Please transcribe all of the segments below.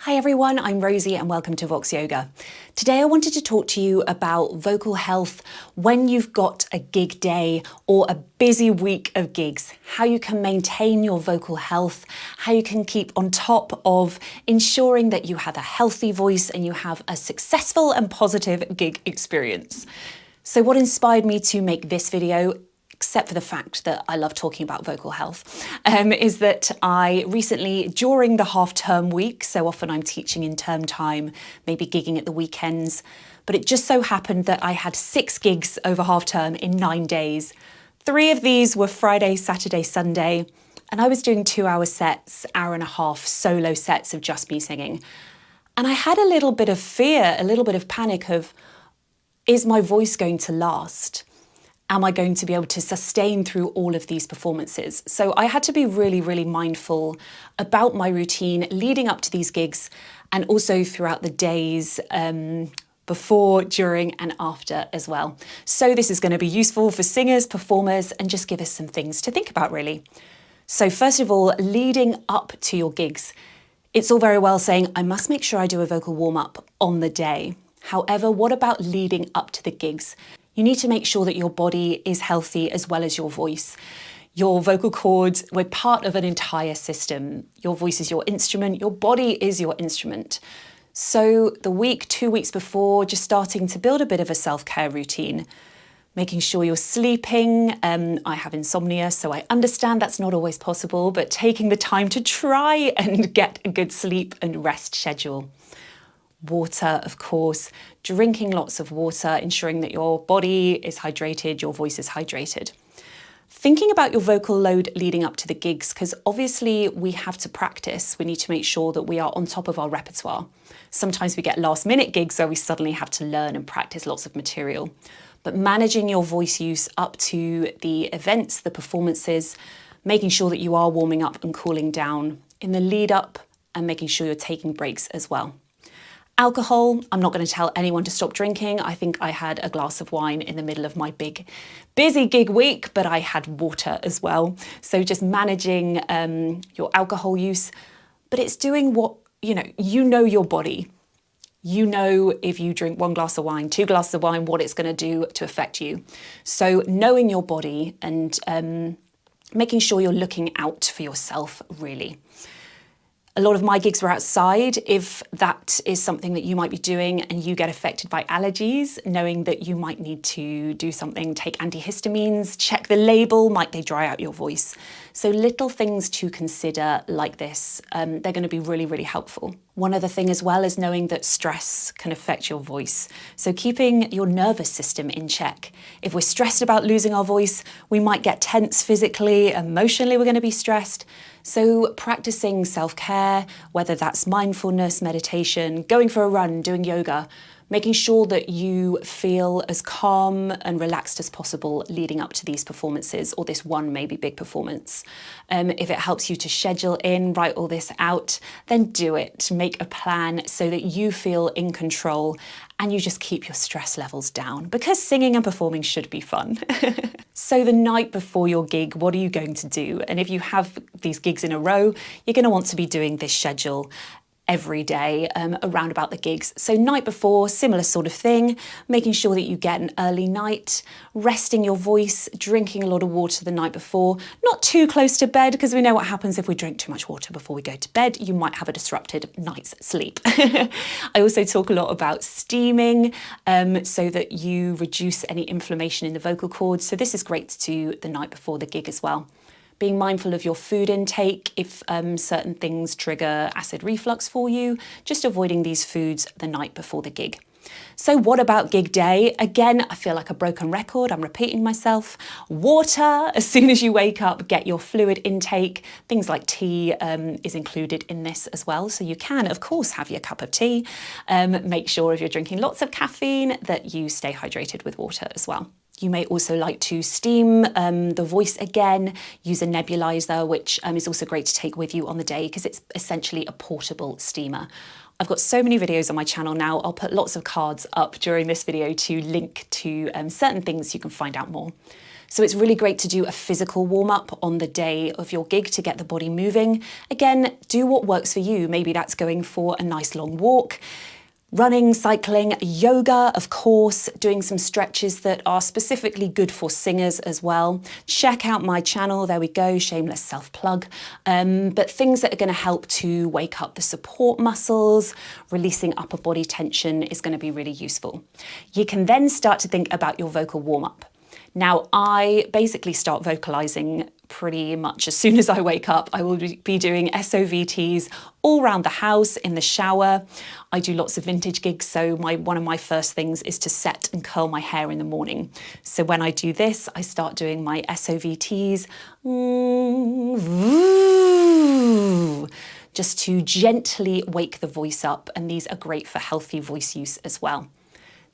Hi everyone, I'm Rosie and welcome to Vox Yoga. Today I wanted to talk to you about vocal health when you've got a gig day or a busy week of gigs, how you can maintain your vocal health, how you can keep on top of ensuring that you have a healthy voice and you have a successful and positive gig experience. So what inspired me to make this video, except for the fact that I love talking about vocal health, is that I recently, during the half-term week, so often I'm teaching in term time, maybe gigging at the weekends, but it just so happened that I had 6 gigs over half-term in 9 days. 3 of these were Friday, Saturday, Sunday, and I was doing 2-hour sets, hour and a half solo sets of just me singing. And I had a little bit of fear, a little bit of panic of, is my voice going to last? Am I going to be able to sustain through all of these performances? So I had to be really mindful about my routine leading up to these gigs and also throughout the days before, during and after as well. So this is going to be useful for singers, performers, and just give us some things to think about really. So first of all, leading up to your gigs, it's all very well saying, I must make sure I do a vocal warm-up on the day. However, what about leading up to the gigs? You need to make sure that your body is healthy as well as your voice. Your vocal cords, we're part of an entire system. Your voice is your instrument, your body is your instrument. So the week, 2 weeks before, just starting to build a bit of a self-care routine, making sure you're sleeping. I have insomnia, so I understand that's not always possible, but taking the time to try and get a good sleep and rest schedule. Water, of course, drinking lots of water, ensuring that your body is hydrated, your voice is hydrated. Thinking about your vocal load leading up to the gigs, because obviously we have to practice. We need to make sure that we are on top of our repertoire. Sometimes we get last minute gigs where we suddenly have to learn and practice lots of material. But managing your voice use up to the events, the performances, making sure that you are warming up and cooling down in the lead up and making sure you're taking breaks as well. Alcohol, I'm not going to tell anyone to stop drinking. I think I had a glass of wine in the middle of my big, busy gig week, but I had water as well. So just managing your alcohol use, but it's doing what, you know your body. You know if you drink 1 glass of wine, 2 glasses of wine, what it's going to do to affect you. So knowing your body and making sure you're looking out for yourself, really. A lot of my gigs were outside. If that is something that you might be doing and you get affected by allergies, knowing that you might need to do something, take antihistamines, check the label, might they dry out your voice? So little things to consider like this, they're going to be really helpful. One other thing as well is knowing that stress can affect your voice. So keeping your nervous system in check. If we're stressed about losing our voice, we might get tense physically, emotionally we're going to be stressed. So practicing self-care, whether that's mindfulness, meditation, going for a run, doing yoga, making sure that you feel as calm and relaxed as possible leading up to these performances or this one maybe big performance. If it helps you to schedule in, write all this out, then do it. Make a plan so that you feel in control and you just keep your stress levels down because singing and performing should be fun. So the night before your gig, what are you going to do? And if you have these gigs in a row, you're going to want to be doing this schedule every day around about the gigs. So night before, similar sort of thing, making sure that you get an early night, resting your voice, drinking a lot of water the night before, not too close to bed because we know what happens if we drink too much water before we go to bed. You might have a disrupted night's sleep. I also talk a lot about steaming so that you reduce any inflammation in the vocal cords. So this is great to do the night before the gig as well. Being mindful of your food intake, if certain things trigger acid reflux for you, just avoiding these foods the night before the gig. So what about gig day? Again, I feel like a broken record, I'm repeating myself. Water, as soon as you wake up, get your fluid intake. Things like tea is included in this as well. So you can, of course, have your cup of tea. Make sure if you're drinking lots of caffeine that you stay hydrated with water as well. You may also like to steam the voice again, use a nebulizer, which is also great to take with you on the day because it's essentially a portable steamer. I've got so many videos on my channel now. I'll put lots of cards up during this video to link to certain things you can find out more. So it's really great to do a physical warm-up on the day of your gig to get the body moving. Again, do what works for you. Maybe that's going for a nice long walk, running, cycling, yoga, of course, doing some stretches that are specifically good for singers as well. Check out my channel, there we go, shameless self-plug. But things that are gonna help to wake up the support muscles, releasing upper body tension is gonna be really useful. You can then start to think about your vocal warm-up. Now, I basically start vocalizing pretty much as soon as I wake up. I will be doing SOVTs all around the house, in the shower. I do lots of vintage gigs, so one of my first things is to set and curl my hair in the morning. So when I do this, I start doing my SOVTs, just to gently wake the voice up, and these are great for healthy voice use as well.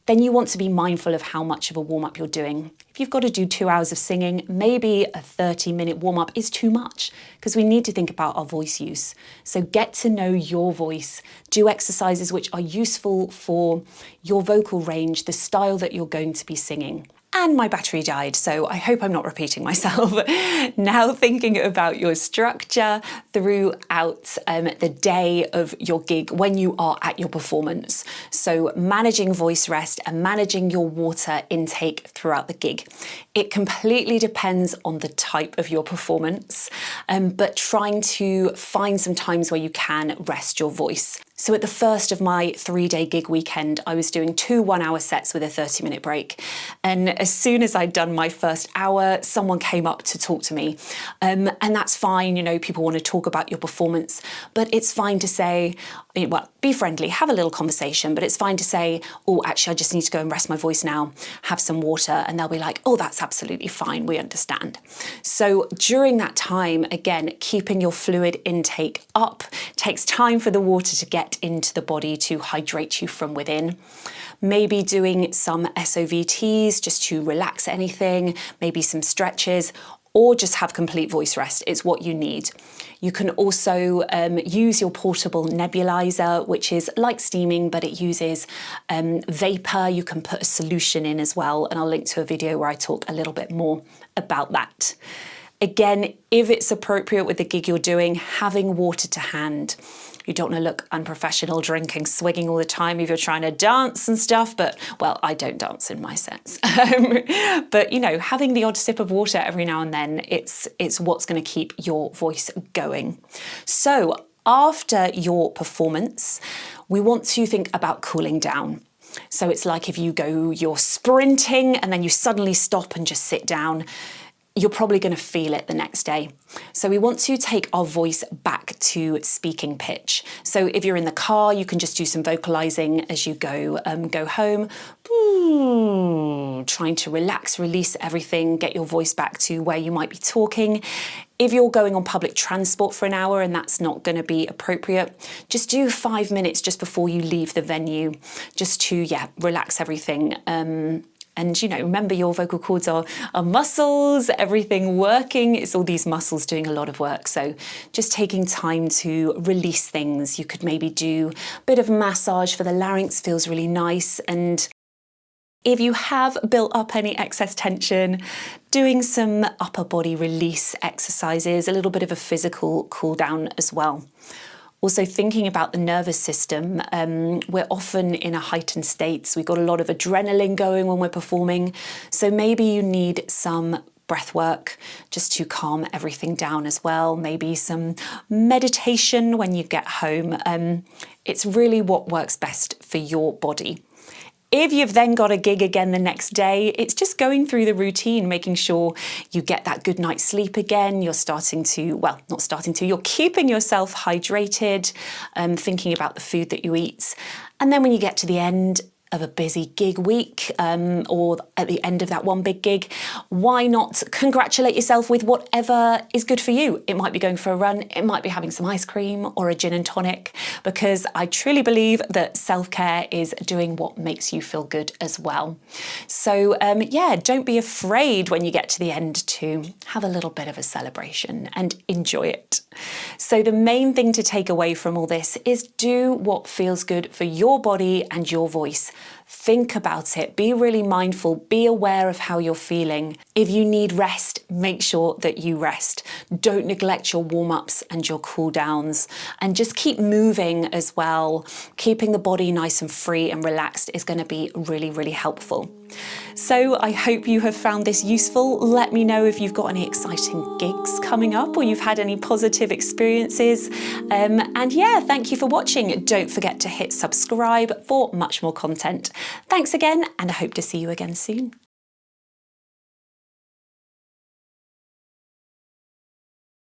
Then you want to be mindful of how much of a warm-up you're doing. If you've got to do 2 hours of singing, maybe a 30-minute warm-up is too much, because we need to think about our voice use. So get to know your voice, do exercises which are useful for your vocal range, the style that you're going to be singing. And my battery died, so I hope I'm not repeating myself. Now thinking about your structure throughout the day of your gig when you are at your performance. So managing voice rest and managing your water intake throughout the gig. It completely depends on the type of your performance, but trying to find some times where you can rest your voice. So at the first of my 3-day gig weekend, I was doing 2 one-hour sets with a 30-minute break. And as soon as I'd done my first hour, someone came up to talk to me. And that's fine, you know, people want to talk about your performance, but it's fine to say, well, be friendly, have a little conversation, but it's fine to say, oh, actually, I just need to go and rest my voice now, have some water. And they'll be like, oh, that's absolutely fine, we understand. So during that time, again, keeping your fluid intake up, takes time for the water to get into the body to hydrate you from within. Maybe doing some SOVTs just to relax anything, maybe some stretches, or just have complete voice rest. It's what you need. You can also use your portable nebulizer, which is like steaming, but it uses vapor. You can put a solution in as well, and I'll link to a video where I talk a little bit more about that. Again, if it's appropriate with the gig you're doing, having water to hand. You don't want to look unprofessional, drinking, swigging all the time if you're trying to dance and stuff, but, well, I don't dance in my sets. But, you know, having the odd sip of water every now and then, it's what's going to keep your voice going. So after your performance, we want to think about cooling down. So it's like if you're sprinting and then you suddenly stop and just sit down, you're probably going to feel it the next day. So we want to take our voice back to speaking pitch. So if you're in the car, you can just do some vocalizing as you go home, trying to relax, release everything, get your voice back to where you might be talking. If you're going on public transport for an hour and that's not going to be appropriate, just do 5 minutes just before you leave the venue, just to, relax everything. And, you know, remember your vocal cords are muscles, everything working. It's all these muscles doing a lot of work. So just taking time to release things. You could maybe do a bit of massage for the larynx, feels really nice. And if you have built up any excess tension, doing some upper body release exercises, a little bit of a physical cool down as well. Also thinking about the nervous system, we're often in a heightened state, so we've got a lot of adrenaline going when we're performing. So maybe you need some breath work just to calm everything down as well. Maybe some meditation when you get home. It's really what works best for your body. If you've then got a gig again the next day, it's just going through the routine, making sure you get that good night's sleep again. You're you're keeping yourself hydrated, thinking about the food that you eat. And then when you get to the end of a busy gig week, or at the end of that one big gig, why not congratulate yourself with whatever is good for you? It might be going for a run, it might be having some ice cream or a gin and tonic, because I truly believe that self-care is doing what makes you feel good as well. So don't be afraid when you get to the end to have a little bit of a celebration and enjoy it. So the main thing to take away from all this is do what feels good for your body and your voice think about it, be really mindful, be aware of how you're feeling. If you need rest, make sure that you rest. Don't neglect your warm-ups and your cool downs, and just keep moving as well. Keeping the body nice and free and relaxed is going to be really, really helpful. So I hope you have found this useful. Let me know if you've got any exciting gigs coming up or you've had any positive experiences. And yeah, thank you for watching. Don't forget to hit subscribe for much more content. Thanks again, and I hope to see you again soon.